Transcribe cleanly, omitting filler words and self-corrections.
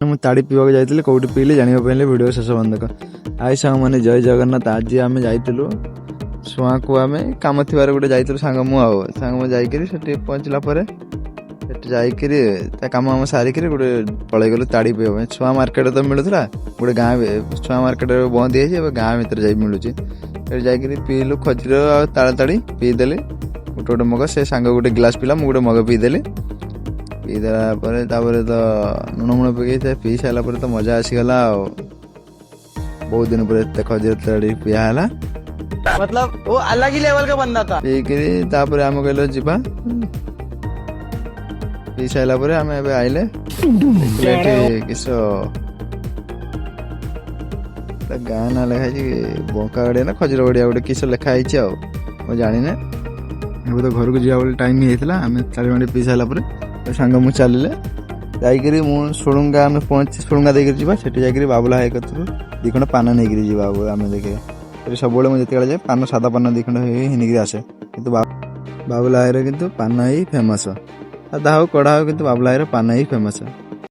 ମୁଁ ତାଡ଼ି ପିଇବାକୁ ଯାଇଥିଲି, କେଉଁଠି ପିଇଲି ଜାଣିବା ପାଇଁ ଭିଡ଼ିଓ ଶେଷ ବନ୍ଦ ଦେଖ। ଆଇ ସାଙ୍ଗମାନେ ଜୟ ଜଗନ୍ନାଥ। ଆଜି ଆମେ ଯାଇଥିଲୁ ସୁଆଁକୁ, ଆମେ କାମ ଥିବାରେ ଗୋଟେ ଯାଇଥିଲୁ ସାଙ୍ଗ ମୁଁ ଯାଇକିରି ସେଠି ପହଞ୍ଚିଲା ପରେ ସେଠି ଯାଇକିରି ତା କାମ ସାରିକିରି ଗୋଟେ ପଳେଇଗଲୁ ତାଡ଼ି ପିଇବା ପାଇଁ। ଛୁଆ ମାର୍କେଟରେ ତ ମିଳୁଥିଲା, ଗୋଟେ ଗାଁ ଛୁଆ ମାର୍କେଟରେ ବନ୍ଦ ହେଇଯାଇଛି, ଏବେ ଗାଁ ଭିତରେ ଯାଇ ମିଳୁଛି। ସେଠି ଯାଇକିରି ପିଇଲୁ ଖଜୁର ଆଉ ତାଳି ପିଇଦେଲି ଗୋଟେ ମଗ। ସେ ସାଙ୍ଗ ଗୋଟେ ଗ୍ଲାସ୍ ପିଇଲା, ମୁଁ ଗୋଟେ ମଗ ପିଇଦେଲି। ପିଇଦେଲା ପରେ ତାପରେ ତ ଲୁଣ ପକେଇ ପିଇ ସାରିଲା ପରେ ତ ମଜା ଆସିଗଲା ଆଉ। ବହୁତ ଦିନ ପରେ ଏତେ ଖଜୁର ତାଡ଼ି ପିଆ ହେଲା, मतलब वो अलग ही लेवल का बंदा था। ପିଇକିରି ତାପରେ ଆମେ କହିଲୁ ଯିବା। ପିଇ ସାରିଲା ପରେ ଆମେ ଏବେ ଆଇଲେ, ଦେଖିଲେ ଏଠି କିସ ଗାଁ ନାଁ ଲେଖା ହେଇଛି, ବଙ୍କା ଗାଡ଼ିଆ ନା ଖଜୁର ଗାଡ଼ିଆ ଗୋଟେ କିସ ଲେଖା ହେଇଛି ଆଉ, ମୁଁ ଜାଣିନେ। ଏବେ ତ ଘରକୁ ଯିବା ବୋଲି ଟାଇମ୍ ହେଇଯାଇଥିଲା। ଆମେ ଚାରି ମାଣ୍ଡି ପିଇ ସାରିଲା ପରେ ସାଙ୍ଗ ମୁଁ ଚାଲିଲେ ଯାଇକିରି ମୁଁ ସୁଳୁଙ୍ଗା, ଆମେ ସୁଳୁଙ୍ଗା ଦେଇକିରି ଯିବା। ସେଠି ଯାଇକିରି ବାବୁଲା ଭାଇ କତିରୁ 2 ଖଣ୍ଡ ପାନ ନେଇକିରି ଯିବା। ଆମେ ଦେଖିବା ସେଠି ସବୁବେଳେ ମୁଁ ଯେତେବେଳେ ଯାଏ ପାନ, ସାଧା ପାନ 2 ଖଣ୍ଡ ନେଇକିରି ଆସେ। କିନ୍ତୁ ବାବୁଲା ଭାଇର କିନ୍ତୁ ପାନ ହିଁ ଫେମସ୍। ସାଧା ହଉ କଡ଼ା ହଉ, କିନ୍ତୁ ବାବୁଲା ଭାଇର ପାନ ହିଁ ଫେମସ୍।